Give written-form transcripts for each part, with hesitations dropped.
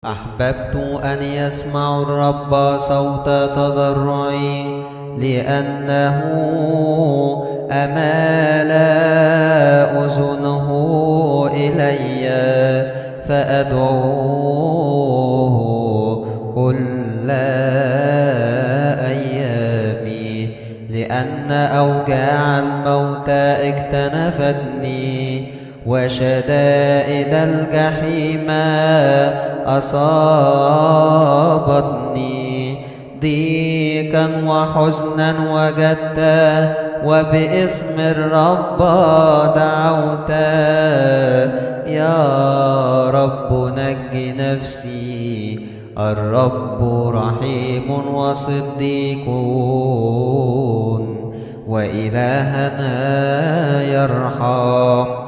أحببت أن يسمع الرب صوت تضرعي، لأنه أمال أذنه إلي، فأدعوه كل أيامي. لأن أوجاع الموت اكتنفتني، وشدائد الجحيم أصابتني. ضيقا وحزنا وجدت، وباسم الرب دعوت. يا رب نج نفسي، الرب رحيم وصديق، وإلهنا يرحم.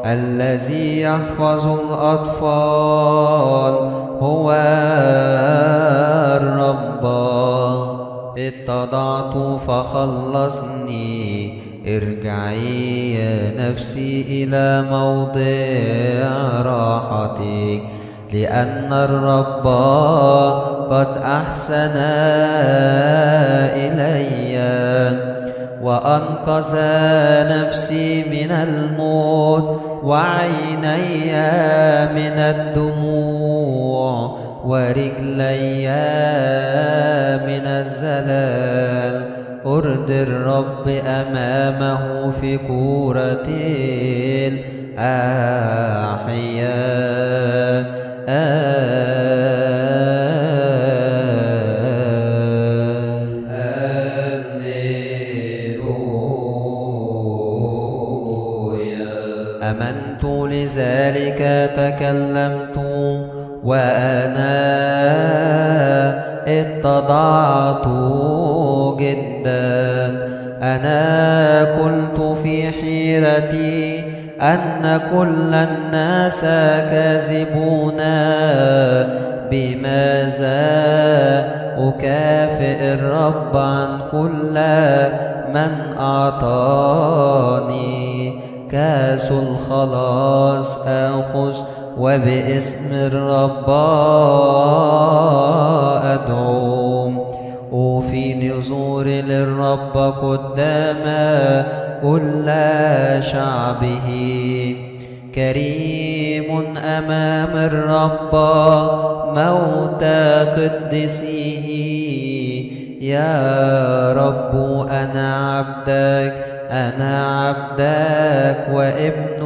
الذي يحفظ الأطفال هو الرب. اتضعت فخلصني، ارجعي يا نفسي إلى موضع راحتك. لأن الرب قد أحسن إلي، وأنقذ نفسي من الموت، وعيني من الدموع، ورجلي من الزلال. أرضي الرب أمامه في كورة الأحياء. آمنت لذلك تكلمت، وأنا اتضعت جدا. أنا قلت في حيرتي أن كل الناس كاذبون. بماذا أكافئ الرب عن كل من أعطاني؟ كاس الخلاص آخذ، وباسم الرب أدعو. أوفي نذور للرب قدام كل شعبه. كريم أمام الرب موت قدسيه. يا رب أنا عبدك، أنا عبدك وابن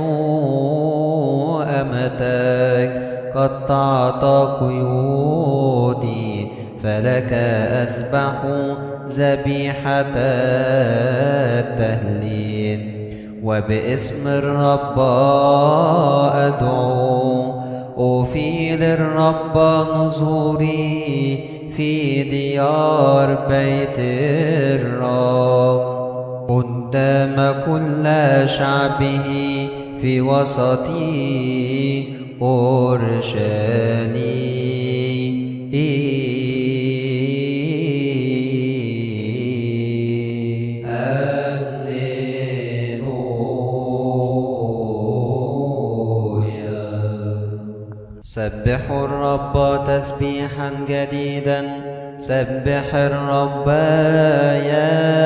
أمتك. قطعت قيودي، فلك أذبح ذبيحة التهليل. وباسم الرب أدعو. أوفي للرب نذوري في ديار بيت الرب، قدام كل شعبه في وسط أورشليم. سبحوا الرب تسبيحا جديدا، سبح الرب يا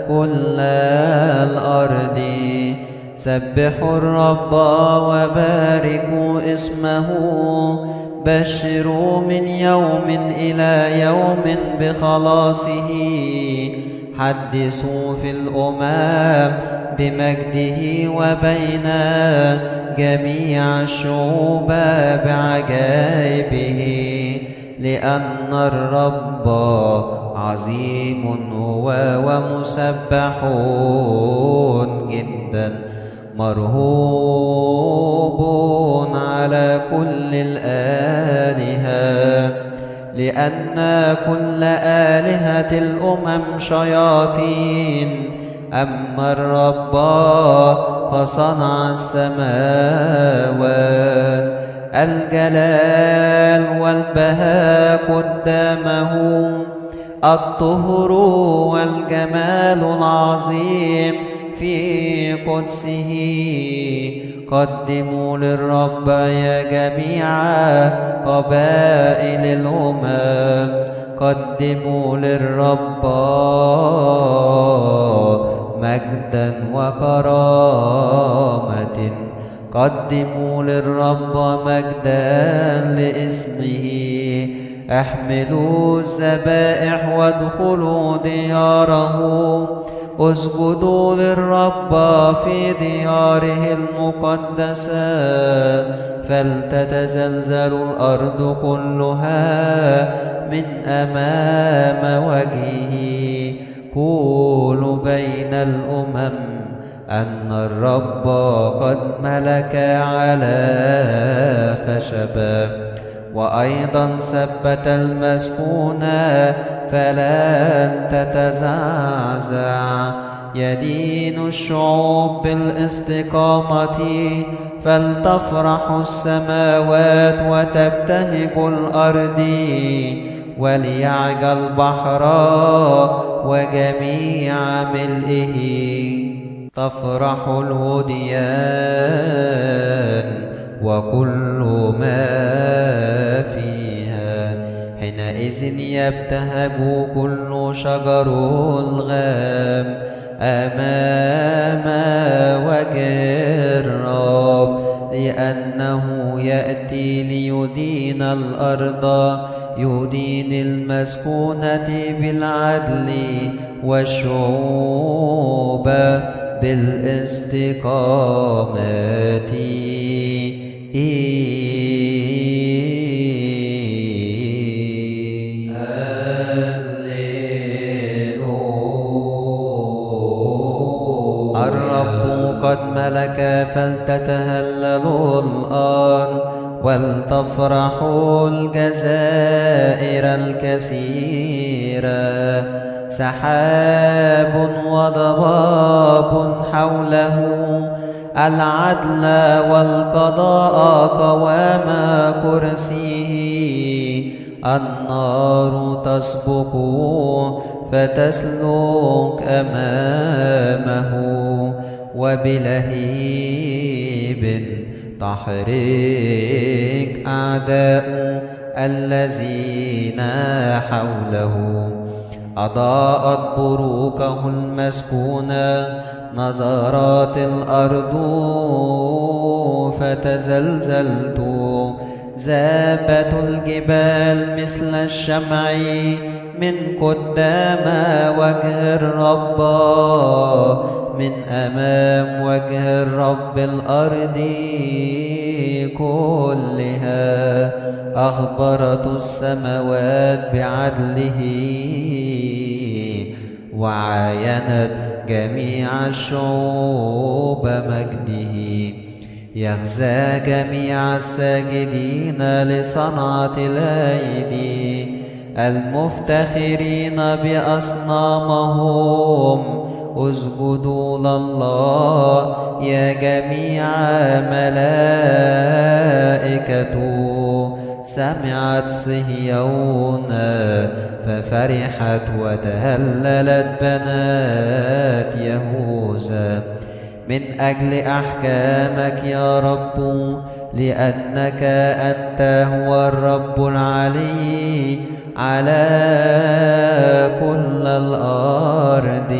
كل الأرض. سبحوا الرب وباركوا اسمه، بشروا من يوم إلى يوم بخلاصه. حدثوا في الأمم بمجده، وبين جميع الشعوب بعجائبه. لأن الرب عظيم هو ومسبح جدا، مرهوب على كل الآلهة. لأن كل آلهة الأمم شياطين، أما الرب فصنع السماوات. الجلال والبهاء قدامه، الطهر والجمال العظيم في قدسه. قدموا للرب يا جميع قبائل الأمم، قدموا للرب مجدا وكرامة، قدموا للرب مجدا لاسمه. احملوا الذبائح وادخلوا دياره، اسجدوا للرب في دياره المقدسة. فلتتزلزل الأرض كلها من أمام وجهه. قولوا بين الأمم أن الرب قد ملك على خشبة، وأيضا ثبت المسكونة فلن تتزعزع. يدين الشعوب بالاستقامة، فلتفرح السماوات وتبتهج الأرض. وليعجل البحر وجميع ملئه، تفرح الوديان وكل ما فيها. حينئذ يبتهج كل شجر الغام أمام وجه الرب، لأنه يأتي ليدين الأرض، يدين المسكونة بالعدل والشعوب بالاستقامة. الرب قد ملك، فلتتهلل الأرض ولتفرح الجزائر الكثيرة. سحاب وضباب حوله، العدل والقضاء قوام كرسيه. النار تسبق فتسلك أمامه، وبلهيب تحرق أعداء الذين حوله. أضاءت بروقه المسكونة، نظرات الأرض فتزلزلت. ذابت الجبال مثل الشمع من قدام وجه الرب، من أمام وجه الرب الأرض كلها. أخبرت السماوات بعدله، وعاينت جميع الشعوب مجده. يغزى جميع الساجدين لصنعة الأيدي، المفتخرين بأصنامهم. اسجدوا لله يا جميع ملائكته. سمعت صهيون ففرحت، وتهللت بنات يهوذا من أجل أحكامك يا رب، لأنك أنت هو الرب العلي على كل الأرض.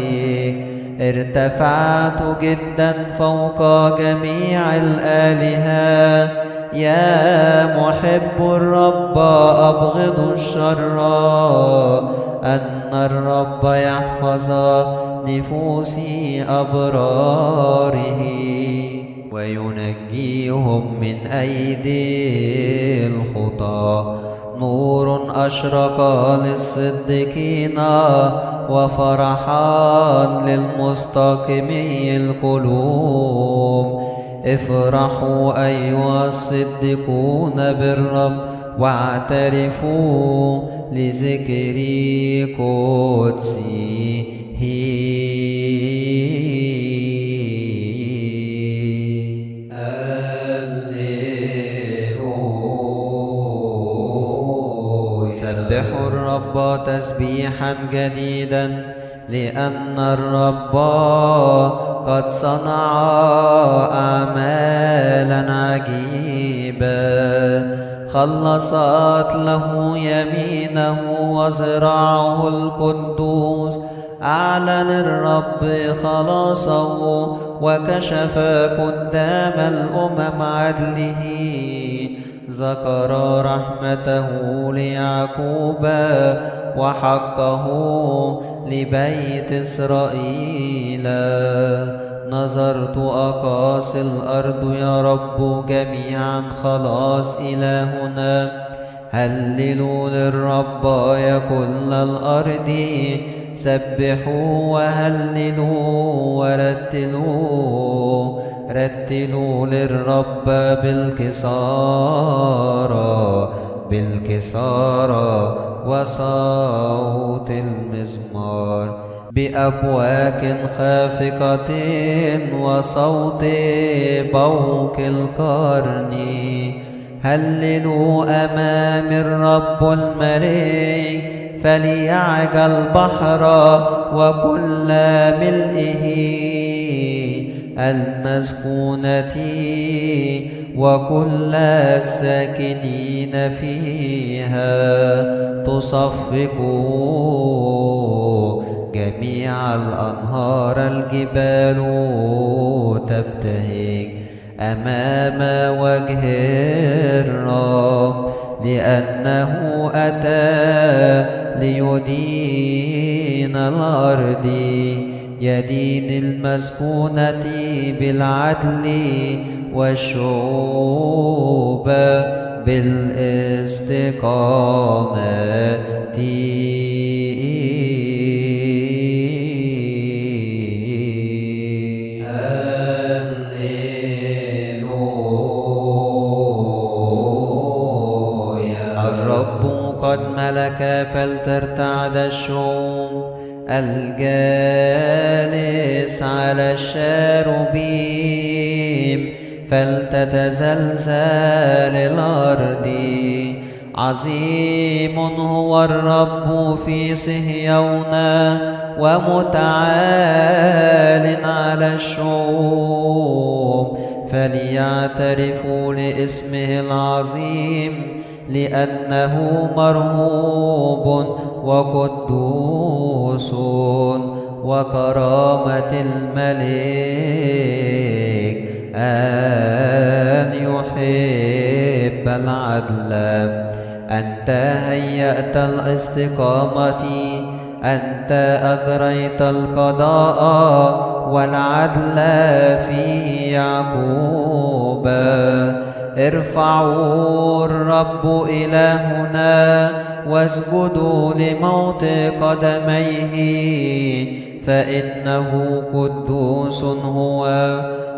ارتفعت جدا فوق جميع الآلهة. يا محب الرب أبغض الشر، أن الرب يحفظ نفوس أبراره، وينجيهم من أيدي الخطى. نور أشرق للصديقين، وفرحا للمستقيمي القلوب. افرحوا أيها الصديقون بالرب، واعترفوا لذكر قدسه. سبحوا الرب تسبيحا جديدا، لأن الرب قد صنع أعمالا عجيبة، خلصت له يمينه وذراعه القدوس، أعلن الرب خلاصه وكشف قدام الأمم عدله، ذكر رحمته ليعقوب وحقه لبيت إسرائيل. نظرت أقاصي الأرض يا رب جميعا خلاص إلهنا، هللوا للرب يا كل الأرض، سبحوا وهللوا ورتلوا، رتلوا للرب بالكسار وصوت المزمار، بأبواق خافقة وصوت بوق القرن. هللوا أمام الرب الملك، فليعج البحر وكل ملئه، المسكونة وكل الساكنين فيها، تصفق جميع الأنهار، الجبال تبتهج أمام وجه الرب، لأنه أتى ليدين الأرض، يدين المسكونة بالعدل والشعوب بالاستقامة. الرب قد ملك فلترتعد الشعوب، الجالس على الشاروبيم فلتتزلزل الأرض. عظيم هو الرب في صهيون، ومتعال على الشعوب، فليعترفوا لاسمه العظيم، لأنه مرهوب وقدوس، وكرامة الملك أن يحب العدل. أنت هيأت الاستقامة، أنت أجريت القضاء والعدل في يعقوب. ارفعوا الرب إلهنا، واسجدوا لموت قدميه، فإنه قدوس هو.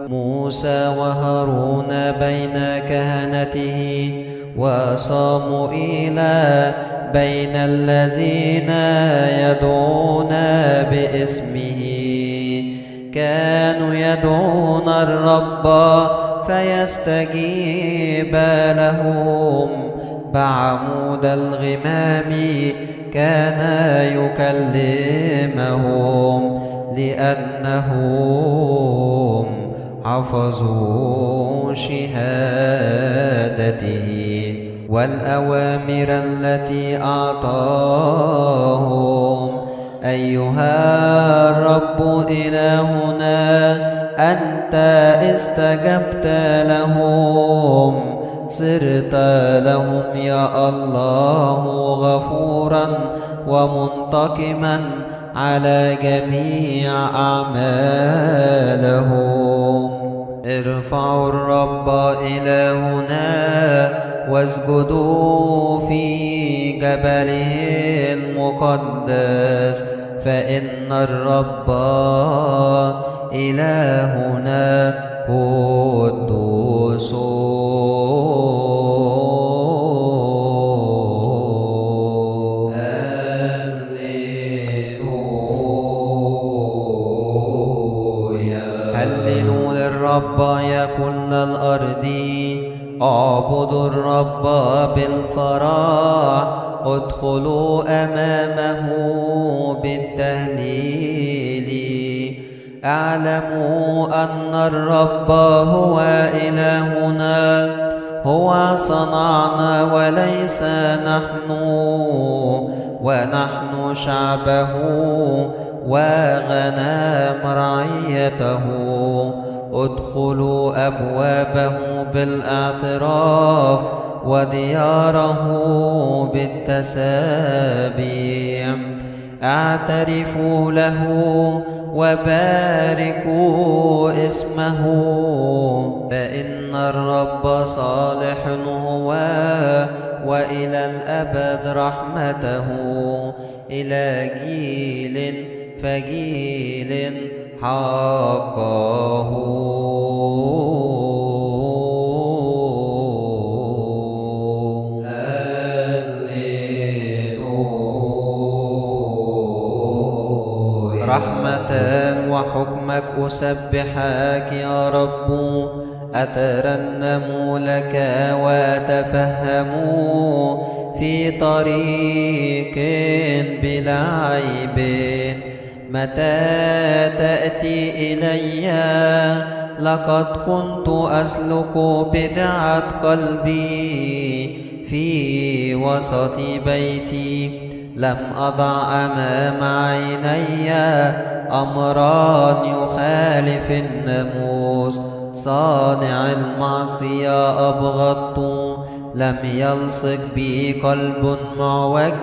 موسى وهارون بين كهنته، وصموئيل بين الذين يدعون باسمه، كانوا يدعون الرب فيستجيب لهم، بعمود الغمام كان يكلمهم، لأنهم حفظوا شهادته والأوامر التي أعطاهم. أيها الرب إلهنا، أنت استجبت لهم، صرت لهم يا الله غفورا ومنتقما على جميع أعمالهم. ارفعوا الرب إلهنا، واسجدوا في جبله المقدس، فإن الرب إلهنا قدوس. هللوا للرب يا كل الأرض، اعبدوا الرب بالفرح، ادخلوا أمامه بالتهليل. اعلموا أن الرب هو إلهنا، هو صنعنا وليس نحن، ونحن شعبه وغنم رعيته. ادخلوا أبوابه بالاعتراف ودياره بالتسابيح. اعترفوا له وباركوا اسمه، فإن الرب صالح هو، وإلى الأبد رحمته، إلى جيل فجيل حقه. رحمة وحكمك أسبحك يا رب، أترنم لك وأتفهم في طريق بلا عيب. متى تأتي إلي لقد كنت أسلك بدعة قلبي في وسط بيتي. لم أضع أمام عيني أمرا يخالف الناموس. صانع المعصية أبغضت، لم يلصق بي قلب معوج.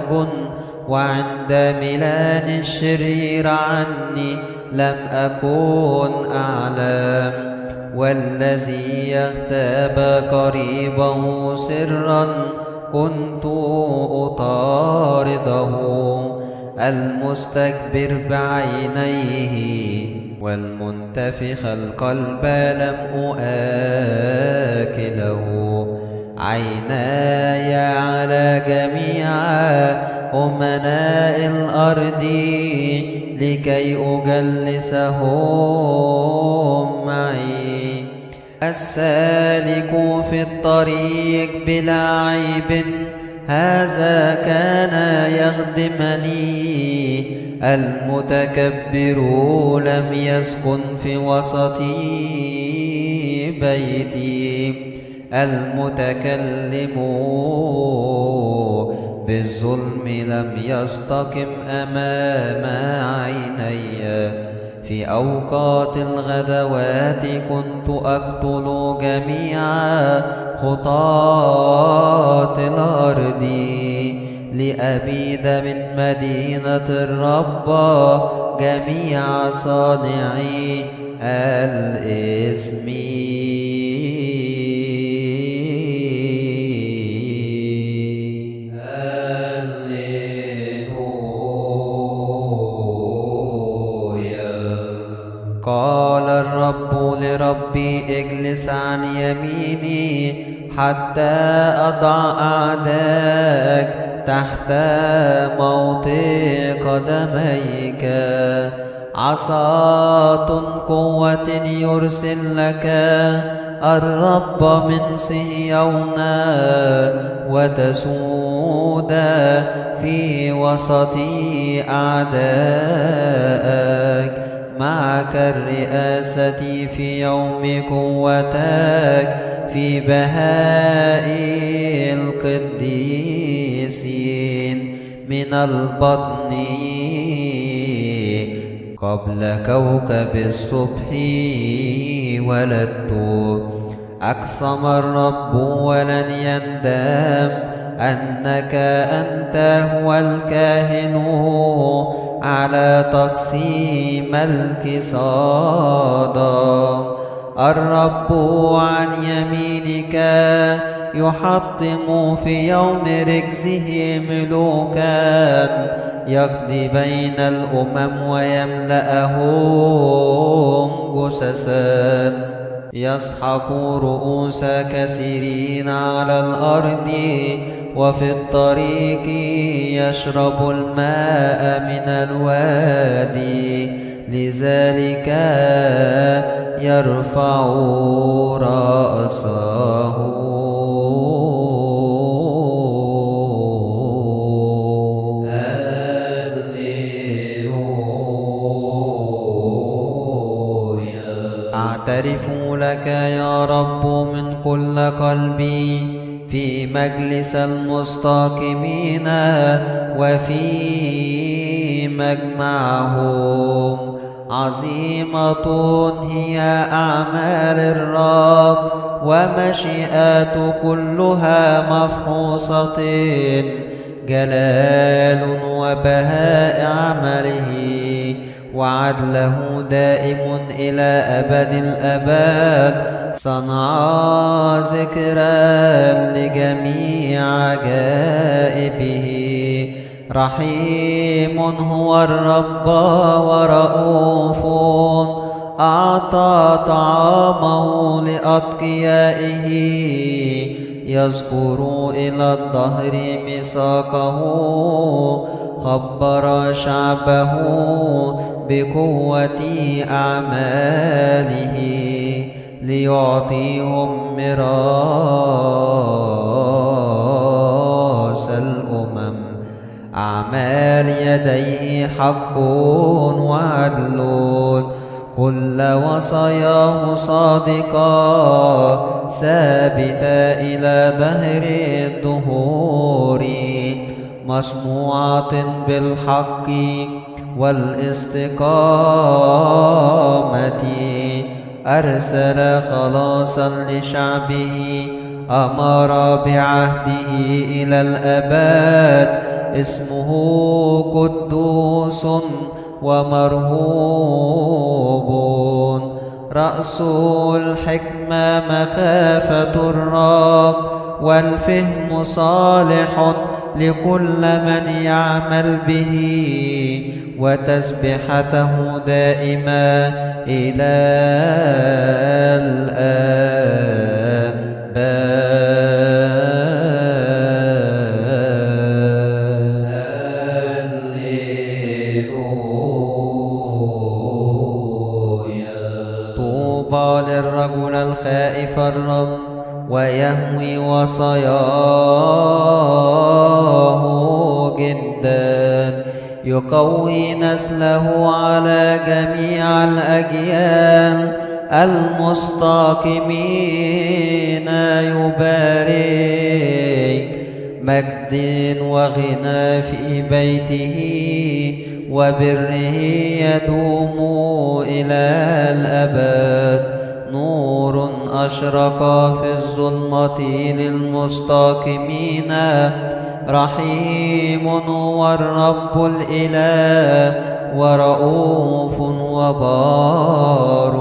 وعند ميلان الشرير عني لم أكن أعلم. والذي يغتاب قريبه سرا كنت أطارده. المستكبر بعينيه والمنتفخ القلب لم أآكله. عيناي على جميع أمناء الأرض لكي أجلسهم معي. السالك في الطريق بلا عيب هذا كان يخدمني. المتكبر لم يسكن في وسط بيتي. المتكلم بالظلم لم يستقم أمام عيني. في أوقات الغدوات كنت أقتل جميع خطاة الأرض لأبيد من مدينة الرب جميع صانعي الإثم. قال الرب لربي اجلس عن يميني حتى أضع أعداءك تحت موطئ قدميك. عصاة قوة يرسل لك الرب من صهيون وتسود في وسط أعدائك. معك الرئاسة في يوم قوتك في بهاء القديسين من البطن قبل كوكب الصبح ولدت. أقسم الرب ولن يندم أنك أنت هو الكاهن على تقسيم الكسادة. الرب عن يمينك يحطم في يوم ركزه ملوكا. يقضي بين الأمم ويملأهم جثثا. يسحق رؤوس كثيرين على الأرض وفي الطريق يشرب الماء من الوادي. لذلك يرفع رأسه. أعترف لك يا رب من كل قلبي في مجلس المستقيمين وفي مجمعهم. عظيمة هي أعمال الرب ومشيئات كلها مفحوصة، جلال وبهاء عمله وعدله دائم إلى أبد الآباد. صنع ذكرا لجميع عجائبه. رحيم هو الرب ورؤوف، أعطى طعامه لأتقيائه. يذكر إلى الدهر ميثاقه، خبر شعبه بقوة أعماله ليعطيهم ميراث الأمم. أعمال يديه حق وعدل، كل وصاياه صادقة ثابتة إلى دهر الدهور. مصنوعة بالحق والاستقامة، أرسل خلاصا لشعبه. أمر بعهده إلى الأبد، اسمه قدوس ومرهوب. رأس الحكمة مخافة الرب، والفهم صالح لكل من يعمل به. وتسبحته دائما إلى طوبى للرجل الخائف الرب ويهوي وصاياه جدا. يقوي نسله على جميع الأجيال. المستقيمين يبارك، مجد وغنى في بيته، وبره يدوم إلى الأبد. نور أشرق في الظلمة للمستقيمين. رحيم هو الرب الإله ورؤوف وبار.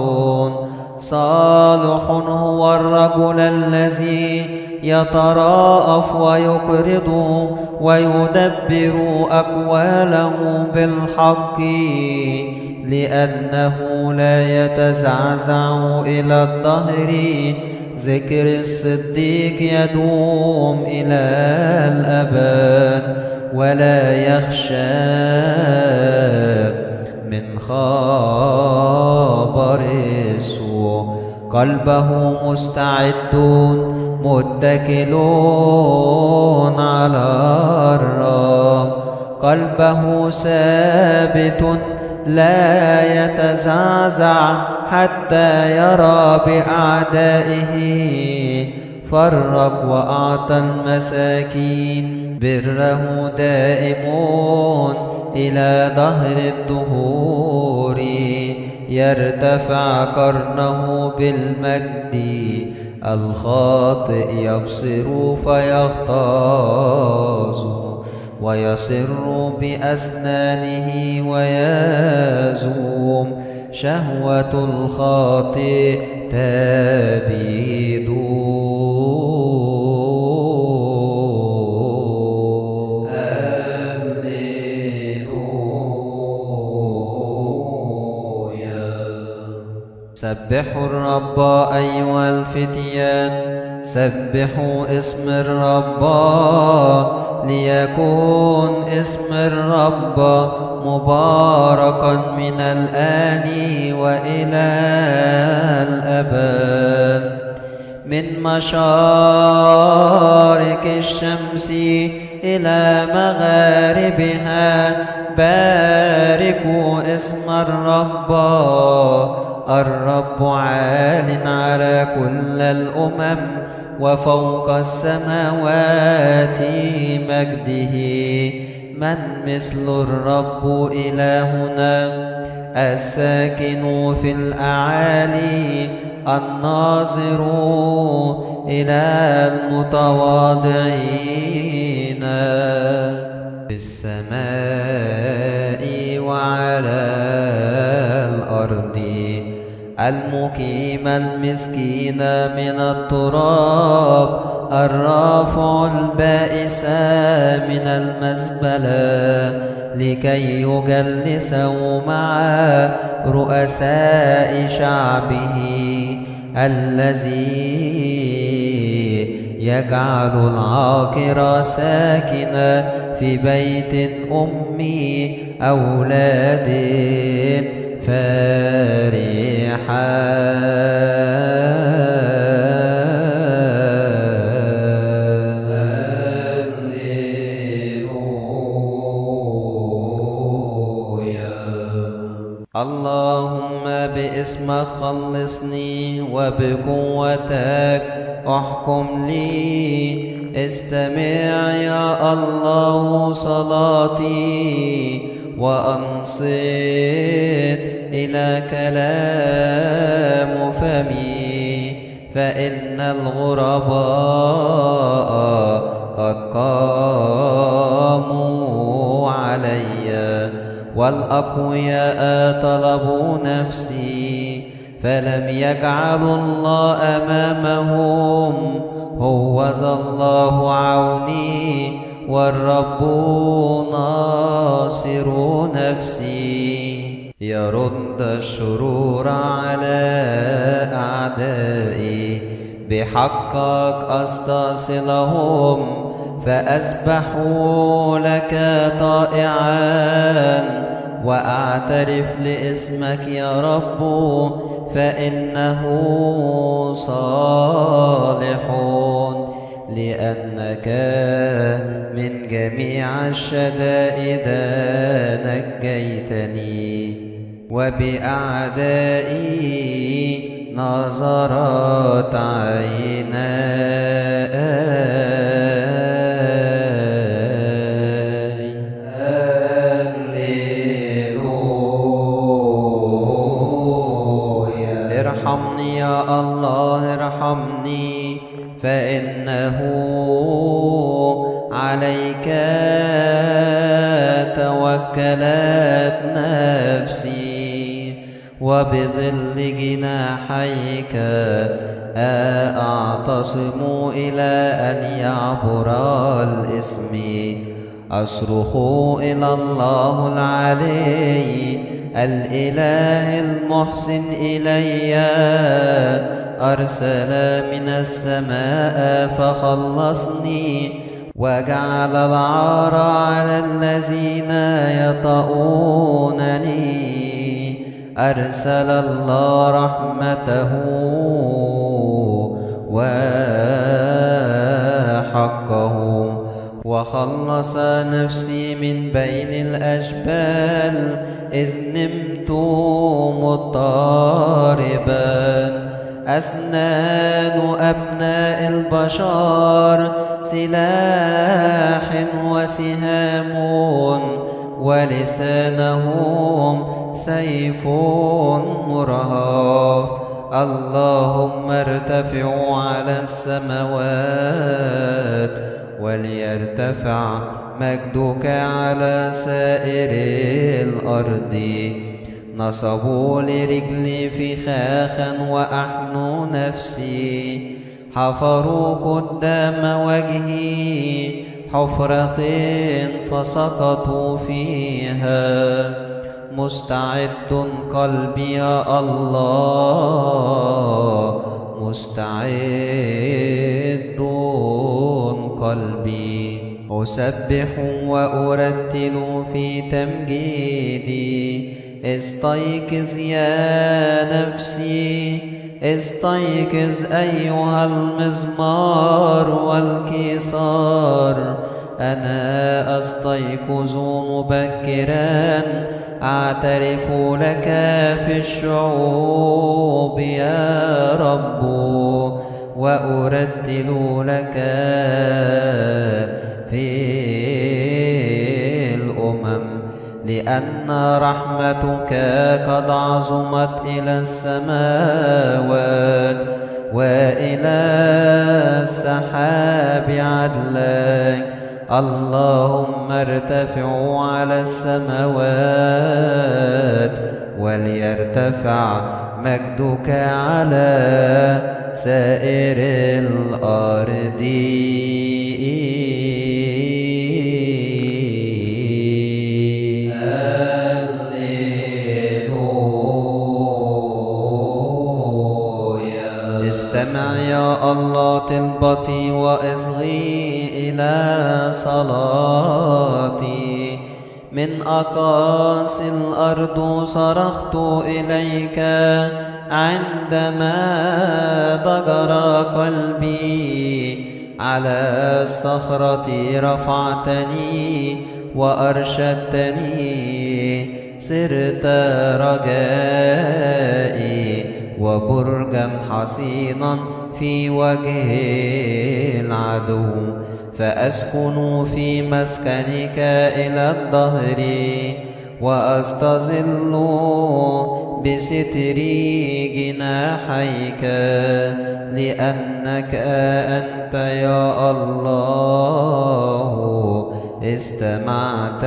صالح هو الرجل الذي يتراءف ويقرض ويدبر أقواله بالحق، لأنه لا يتزعزع إلى الدهر. ذكر الصديق يدوم إلى الأبد، ولا يخشى من خبر السوء. قلبه مستعد متكلون على الرب. قلبه ثابت لا يتزعزع حتى يرى بأعدائه. فرق وأعطى المساكين، بره دائم إلى دهر الدهور. يرتفع قرنه بالمجد، الخاطئ يبصر فيغتاظ. ويصر بأسنانه ويزوم، شهوة الخاطئ تبيد. سبحوا الرب أيها الفتيان، سبحوا اسم الرب، ليكون اسم الرب مباركا من الآن وإلى الأبد. من مشارق الشمس إلى مغاربها باركوا اسم الرب. الرب عال على كل الأمم وفوق السماوات مجده. من مثل الرب إلهنا الساكن في الأعالي الناظر إلى المتواضعين في السماء وعلى الأرض، المقيم المسكين من التراب، الرافع البائس من المزبلة لكي يجلسه مع رؤساء شعبه، الذي يجعل العاقر ساكنا في بيت أمي أولاد فرحا. اللهم باسمك خلصني وبقوتك احكم لي. استمع يا الله صلاتي وأنصت إلى كلام فمي، فإن الغرباء قد قاموا علي والأقوياء طلبوا نفسي، فلم يجعلوا الله أمامهم. هوذا الله عوني والرب ناصر نفسي. يرد الشرور على أعدائي، بحقك أستصلهم، فأسبحوا لك طائعا وأعترف لاسمك يا رب، فإنه صالح، لأنك من جميع الشدائد نجيتني، وبأعدائي نظرت عيناي. ارحمني يا الله ارحمني، فإنه عليك توكلت نفسي، وبظل جناحيك أعتصم إلى أن يعبر الإثم. أصرخ إلى الله العلي الإله المحسن إلي، أرسل من السماء فخلصني، وجعل العار على الذين يطؤونني. أرسل الله رحمته وحقه، وخلص نفسي من بين الأجبال، إذ نمت مضطربا. أسنان أبناء البشر سلاح وسهام، ولسانهم سيف مرهف. اللهم ارتفعوا على السماوات، وليرتفع مجدك على سائر الأرض. نصبوا لرجلي فخاخا وأحنوا نفسي، حفروا قدام وجهي حفرة فسقطوا فيها. مستعد قلبي يا الله، مستعد قلبي. أسبح وأرتل في تمجيدي. استيقظ يا نفسي، استيقظ أيها المزمار والكسار. أنا أستيقظ مبكرا أعترف لك في الشعوب يا رب وأرتل لك في الأمم لأن رحمتك قد عظمت إلى السماوات وإلى السحاب عدلك. اللهم ارتفع على السماوات وليرتفع مجدك على سائر الأرض. استمع يا الله طلبتي واصغي إلى صلاتي. من أقاصي الأرض صرخت إليك عندما ضجر قلبي. على الصخرة رفعتني وأرشدتني. صرت رجائي وبرجا حصينا في وجه العدو. فأسكن في مسكنك إلى الدهر وأستظل بستر جناحيك. لأنك أنت يا الله استمعت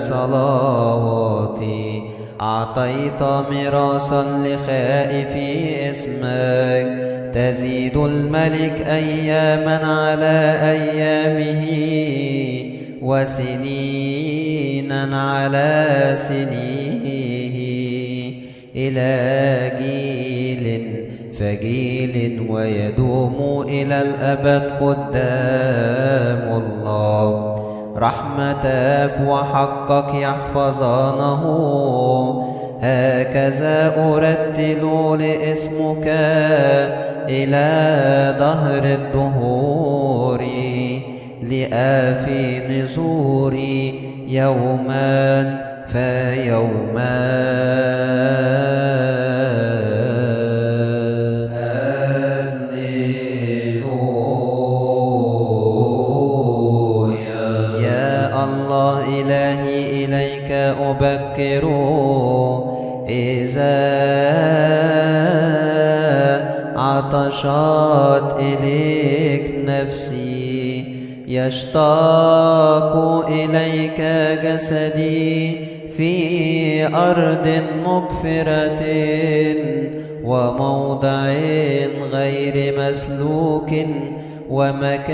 صلواتي. أعطيت ميراثا لخائفي اسمك. تزيد الملك أياما على أيامه وسنينا على سنيه. إلى جيل فجيل ويدوم إلى الأبد قدام الله. رحمتك وحقك يحفظانه. هكذا أرتل لاسمك إلى دهر الدهور. لآفي نزوري يوما فيوما. أبكر إذا عطشت إليك نفسي. يشتاق إليك جسدي في أرض مقفرة وموضع غير مسلوك ومكان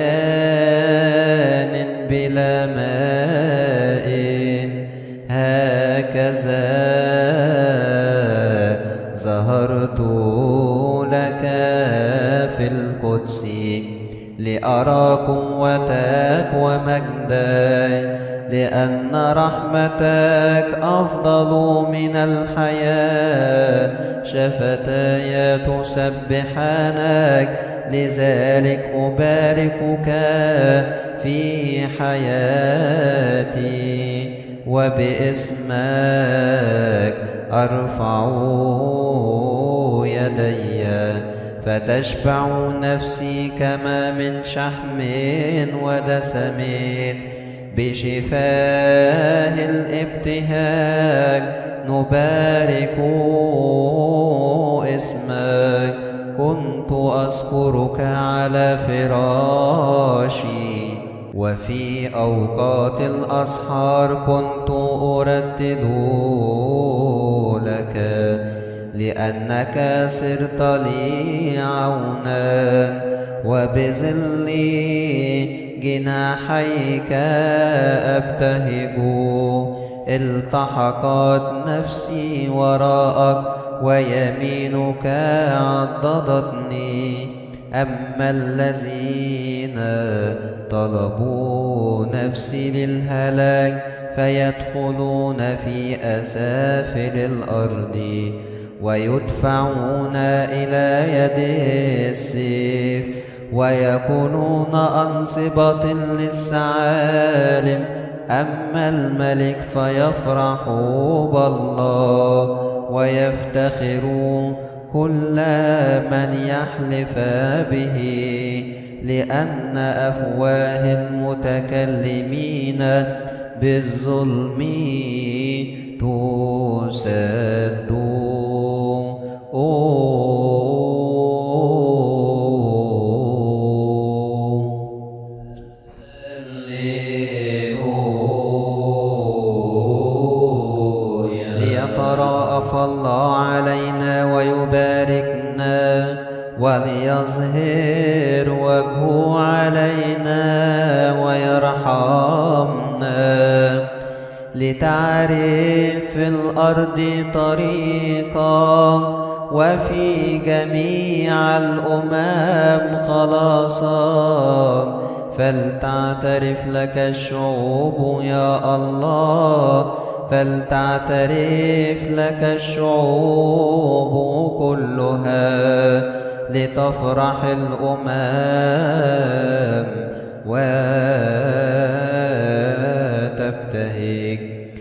بلا ماء. هكذا ظهرت لك في القدس لأرى قوتك ومجدك. لأن رحمتك أفضل من الحياة. شفتاي تسبحانك لذلك أباركك في حياتي. وباسمك أرفع يدي فتشبع نفسي كما من شحم ودسم. بشفاه الابتهاج نبارك اسمك. كنت أذكرك على فراشي وفي أوقات الأسحار كنت أردد لك. لأنك صرت لي عونا وبظل جناحيك أبتهج. التحقت نفسي وراءك ويمينك عضدتني. أما الذين طلبوا نفسي للهلاك فيدخلون في أسافل الأرض ويدفعون إلى يد السيف. ويكونون أنصبة للثعالب. أما الملك فيفرح بالله ويفتخر كل من يحلف به، لأن أفواه المتكلمين بالظلم تسد. ليتراءف الله علينا ويباركنا، وليظهر وجهه علينا ويرحمنا. لتعرف في الأرض طريقا، وفي جميع الأمم خلاصا. فلتعترف لك الشعوب يا الله، فلتعترف لك الشعوب كلها. لتفرح الأمم وتبتهج،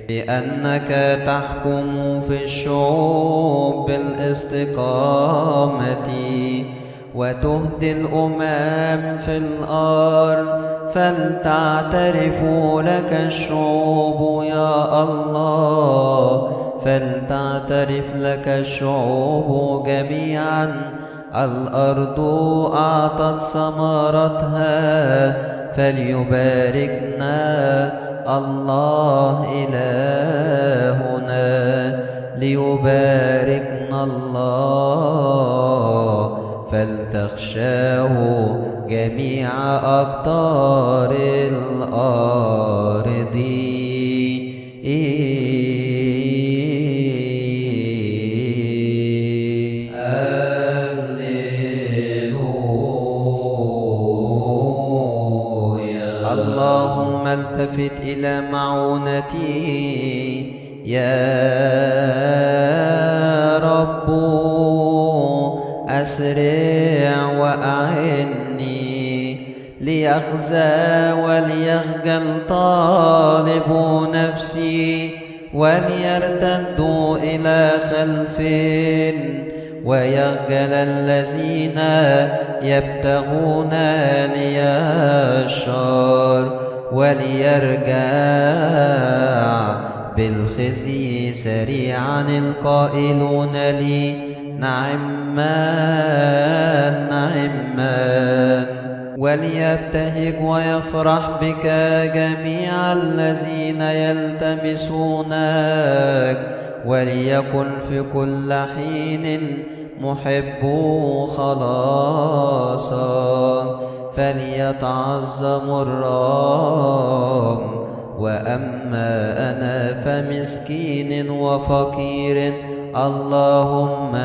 لأنك تحكم في الشعوب بالاستقامة، وتهدي الأمم في الأرض. فلتعترف لك الشعوب يا الله، فلتعترف لك الشعوب جميعا. الأرض أعطت ثمرتها، فليباركنا الله إلهنا، ليباركنا الله. فلتخشاه جميع أقطار الأرض. اللهم التفت إلى معونتي يا رب، أسرع وأعني. ليخزى وليخجل طالب نفسي، وليرتدوا إلى خلف، ويخجل الذين يبتغون لي الشر، وليرجع بالخزي سريعا القائلون لي نعمان نعمان. وليبتهج ويفرح بك جميع الذين يلتمسونك، وليكن في كل حين محب خلاصا. فليتعظم الرب، وأما أنا فمسكين وفقير. اللهم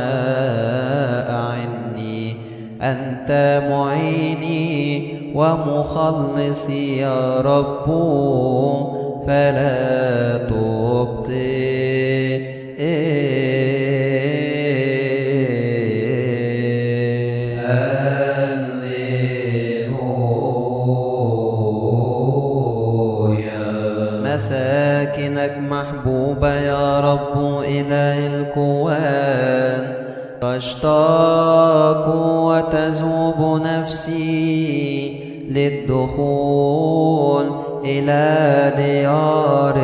أعني، أنت معيني ومخلصي يا رب، فلا تبطئ. مساكنك محبوبة يا رب إله الكوان. تشتاق وتذوب نفسي للدخول إلى ديار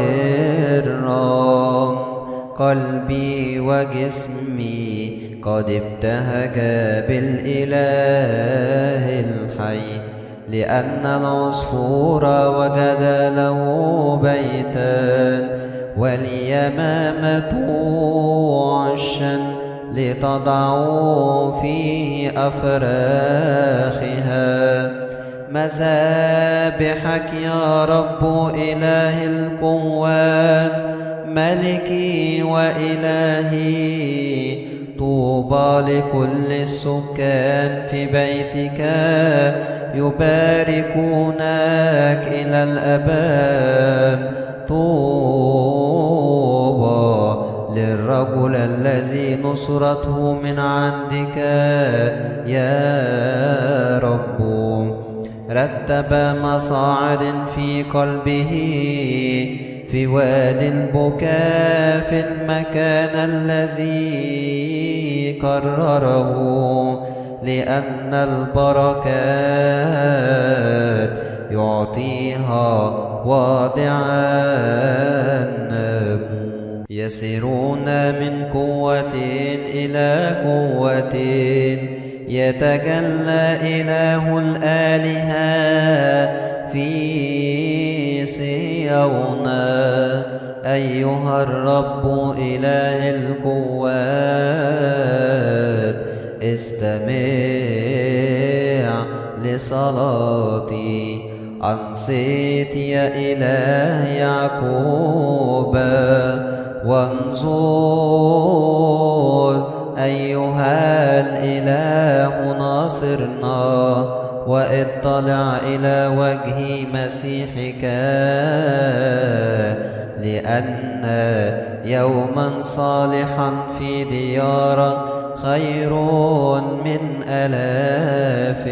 الرب. قلبي وجسمي قد ابتهج بالإله الحي، لأن العصفور وجد له بيتا، واليمامة عشا لتضع فيه أفراخها. مذابحك يا رب إله الكوان، ملكي وإلهي. طوبى لكل السكان في بيتك، يباركونك إلى الأبد. طوبى للرجل الذي نصرته من عندك يا رب. رتب مصاعد في قلبه في وادي البكاء في المكان الذي قرره، لأن البركات يعطيها واضعا. يسيرون من قوة إلى قوة، يتجلى إله الآلهة في صهيون. أيها الرب إله القوات، استمع لصلاتي. أنصت يا إله يعقوب وانظر أيها الإله ناصرنا، واطلع إلى وجه مسيحك، لأن يوما صالحا في ديارك خير من آلاف.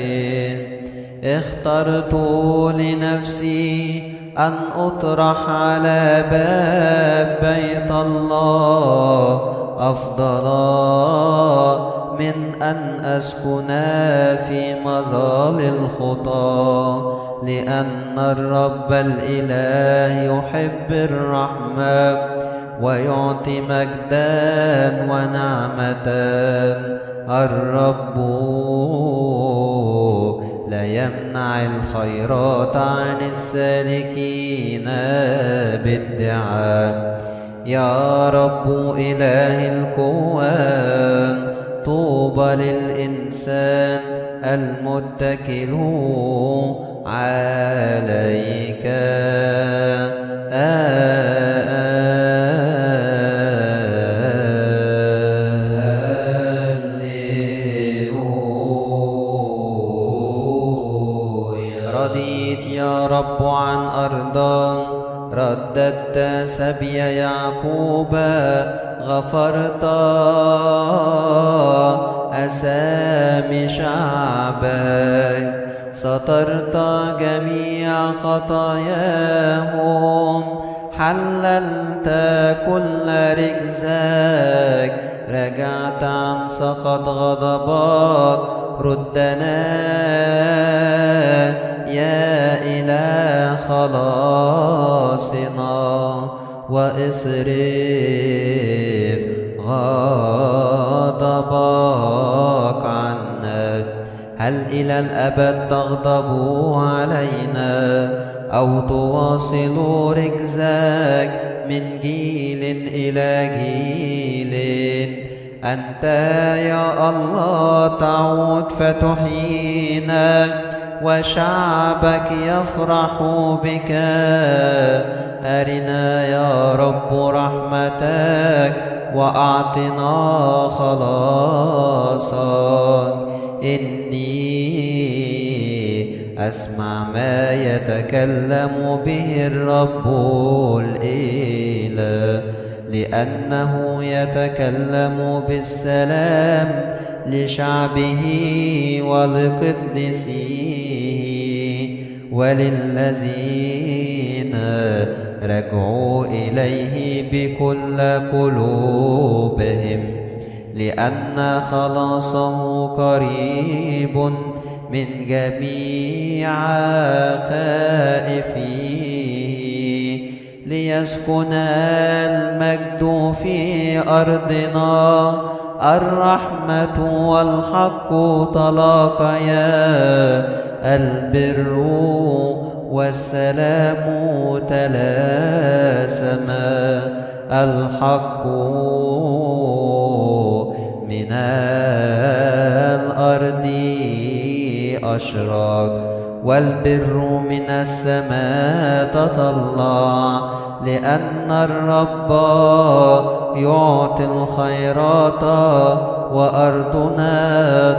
اخترت لنفسي أن أطرح على باب بيت الله أفضل من أن أسكن في مظال الخطى، لأن الرب الإله يحب الرحمة ويعطي مجدا ونعمة. الرب لا يمنع الخيرات عن السالكين بادعاء. يا رب إله القوات، طوبى للإنسان المتكل عليك. رضيت يا رب عن أرضك، رددت سبي يعقوب، غفرت أسامي شعبك، سترت جميع خطاياهم، حللت كل رجزك، رجعت عن سخط غضبك. ردنا يا إله خلاصنا، واصرف غضبك عنا. هل إلى الأبد تغضب علينا، أو تواصل رجزك من جيل إلى جيل؟ أنت يا الله تعود فتحيينا، وشعبك يفرح بك. أرنا يا رب رحمتك، وأعطنا خلاصك. إني أسمع ما يتكلم به الرب الإله، لأنه يتكلم بالسلام لشعبه ولقدسيه، وللذين رجعوا إليه بكل قلوبهم، لأن خلاصه قريب من جميع خائفيه. ليسكن المجد في أرضنا، الرحمة والحق تلاقيا، البر والسلام تلاسما. الحق من الأرض أشرق، والبر من السماء تطلع، لأن الرب يعطي الخيرات، وأرضنا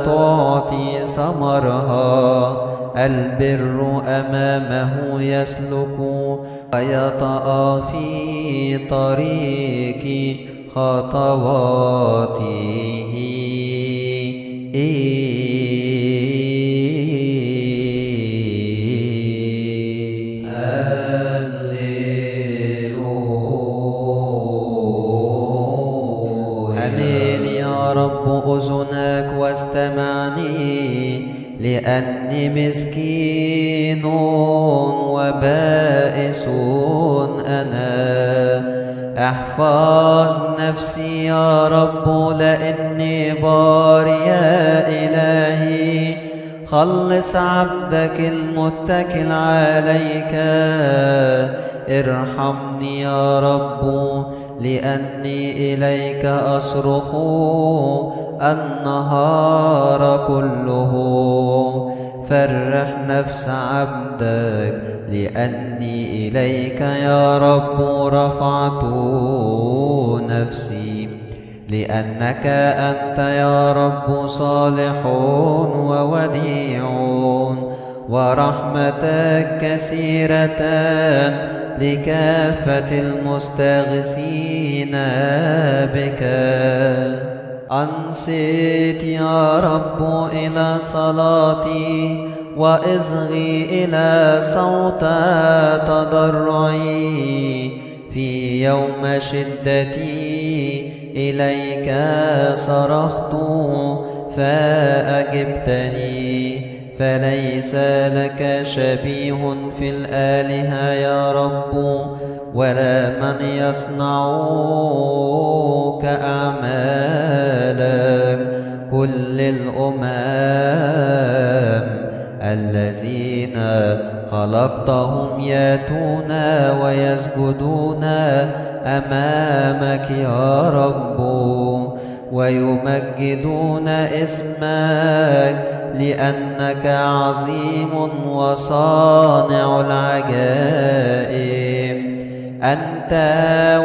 تعطي ثمرها. البر أمامه يسلك، ويطأ في طريق خطواته. لأني مسكين وبائس أنا. احفظ نفسي يا رب لأني بار يا إلهي. خلص عبدك المتكل عليك. ارحمني يا رب لأني إليك أصرخ النهار كله. فرح نفس عبدك لأني إليك يا رب رفعت نفسي. لأنك أنت يا رب صالح ووديع ورحمتك كثيرة لكافة المستغيثين بك. أنصت يا رب إلى صلاتي وإصغي إلى صوت تضرعي. في يوم شدتي إليك صرخت فأجبتني. فليس لك شبيه في الآلهة يا رب ولا من يصنع كأعمالك. كل الأمم الذين خلقتهم ياتون ويسجدون أمامك يا رب ويمجدون اسمك لأنك عظيم وصانع العجائب. أنت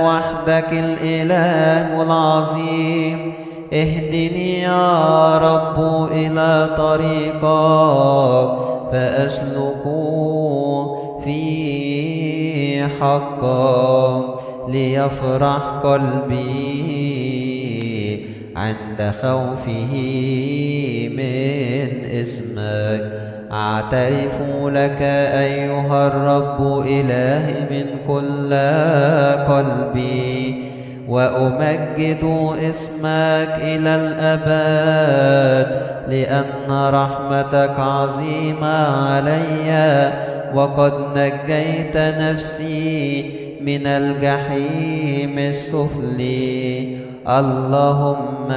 وحدك الإله العظيم. اهدني يا رب إلى طريقك فأسلك في حقك. ليفرح قلبي عند خوفه من اسمك. أعترف لك أيها الرب إلهي من كل قلبي وأمجد اسمك إلى الأبد. لأن رحمتك عظيمة علي وقد نجيت نفسي من الجحيم السفلي. اللهم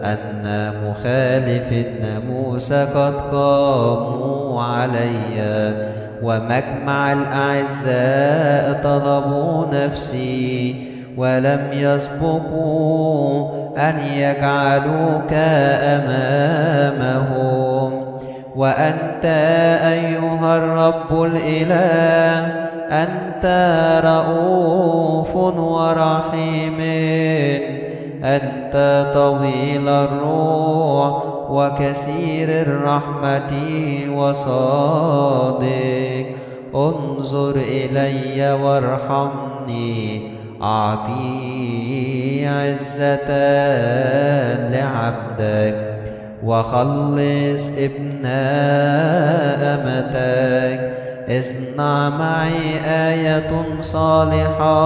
أن مخالف الناموس قد قاموا علي ومجمع الأعزاء طلبوا نفسي ولم يسبقوا أن يجعلوك أمامهم. وأنت أيها الرب الإله أنت رؤوف ورحيم. أنت طويل الروح وكثير الرحمة وصادق. انظر إلي وارحمني. أعطي عزة لعبدك وخلص ابن أمتك. اصنع معي آية صالحة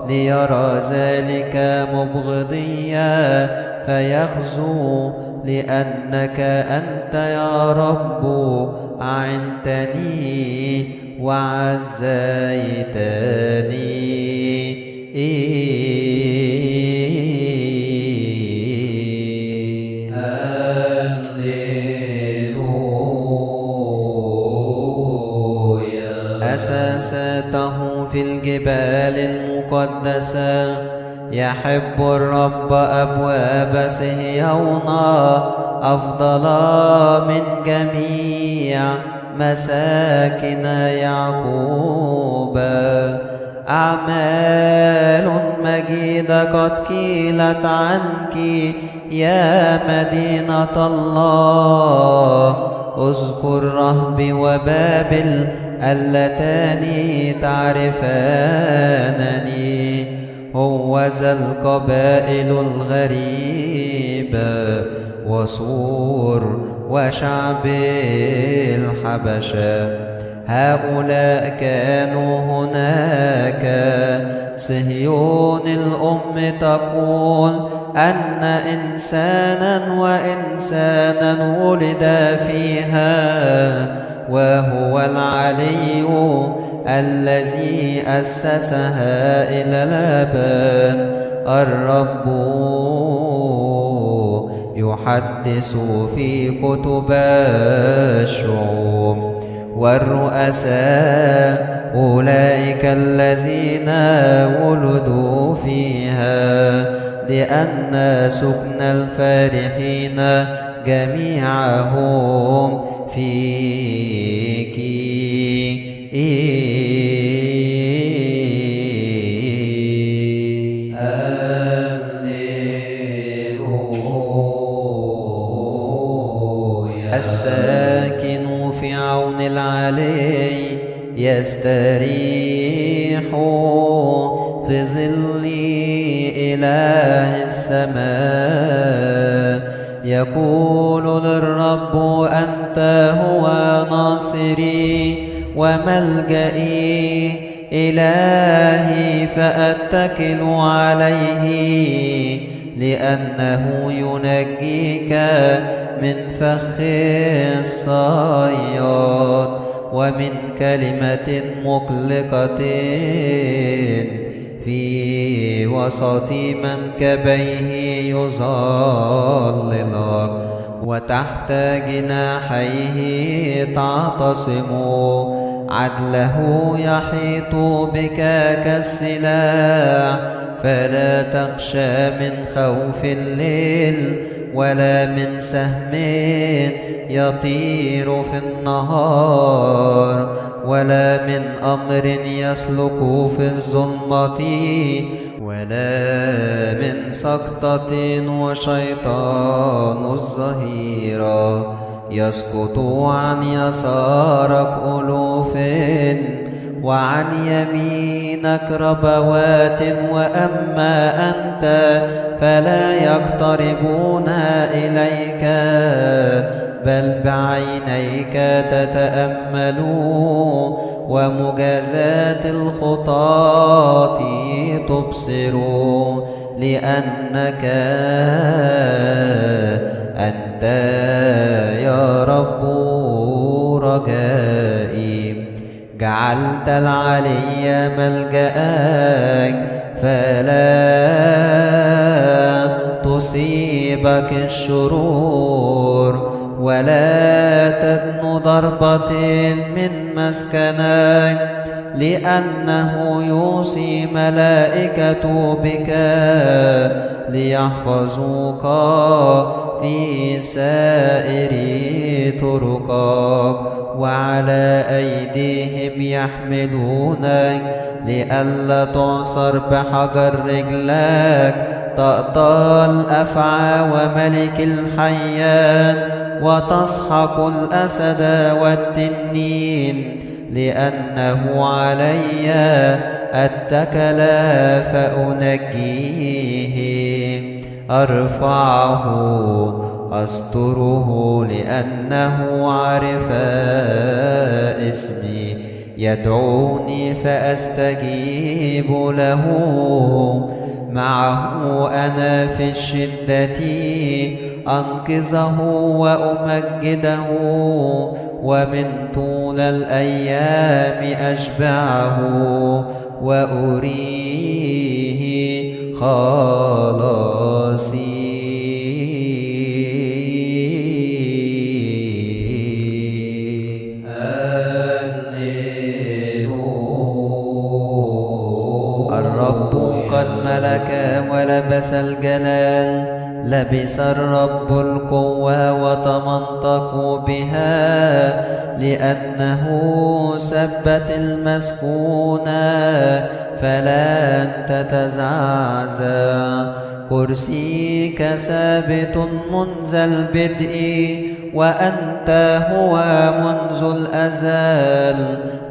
ليرى ذلك مبغضيا فيخزو. لأنك أنت يا رب أعنتني وعزيتني. أساسته في الجبال المقدسة. يحب الرب أبواب صهيون أفضل من جميع مساكن يعقوب. أعمال مجيدة قد قيلت عنك يا مدينة الله. اذكر رهب وبابل اللتان تعرفانني. هوذا القبائل الغريبة وصور وشعب الحبشة. هؤلاء كانوا هناك. صهيون الأم تقول أن إنسانا وإنسانا ولد فيها، وهو العلي الذي أسسها إلى الأبد. الرب يحدث في كتب الشعوب، والرؤساء أولئك الذين ولدوا فيها، لأن سكن الفارحين جميعهم فيك. الساكن في عون العلي يستريح في ظل إله السماء. يقول للرب أنت هو ناصري وملجئي، إلهي فأتكل عليه، لأنه ينجيك من فخ الصياد ومن كلمة مقلقة في وسط منكبيه يظللك، وتحت جناحيه تعتصم. عدله يحيط بك كالسلاح، فلا تخشى من خوف الليل، ولا من سهم يطير في النهار، ولا من أمر يسلك في الظلمة، ولا من سقطة وشيطان الظهيرة. يسقط عن يسارك ألوف وعن يمينك ربوات، وأما أنت فلا يقتربون إليك، بل بعينيك تتأمل، ومجازات الخطاة تبصر، لأنك أنت يا رب رجائي. جعلت العلي ملجأك، فلا تصيبك الشرور، ولا تدن ضربة من مسكنك، لأنه يوصي ملائكته بك ليحفظوك في سائر طرقك، وعلى أيديهم يحملونك، لئلا تعصر بحجر رجلك. تأطى الأفعى وملك الحيات، وتسحق الأسد والتنين، لأنه علي اتكل فأنجيه. أرفعه أستره، لأنه عرف اسمي. يدعوني فأستجيب له، معه أنا في الشدة أنقذه وأمجده، ومن طول الأيام أشبعه وأريه خلاصي. الرب قد ملك ولبس الجلال، لبس الرب القوة وتمنطق بها، لأنه ثبت المسكون فلن تتزعزع. كرسيك ثابت منذ البدء، وأنت هو منذ الأزل.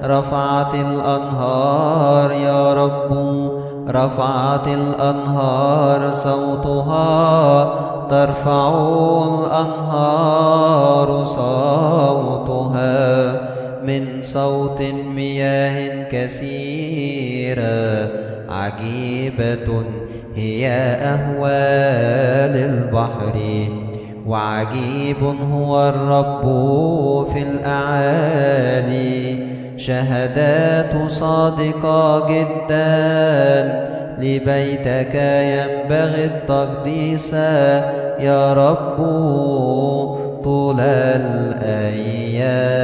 رفعت الأنهار يا رب، رفعت الأنهار صوتها، ترفع الأنهار صوتها من صوت مياه كثيرة. عجيبة هي أهوال البحر، وعجيب هو الرب في الأعالي. شهادات صادقة جدا، لبيتك ينبغي التقديس يا رب طول الأيام.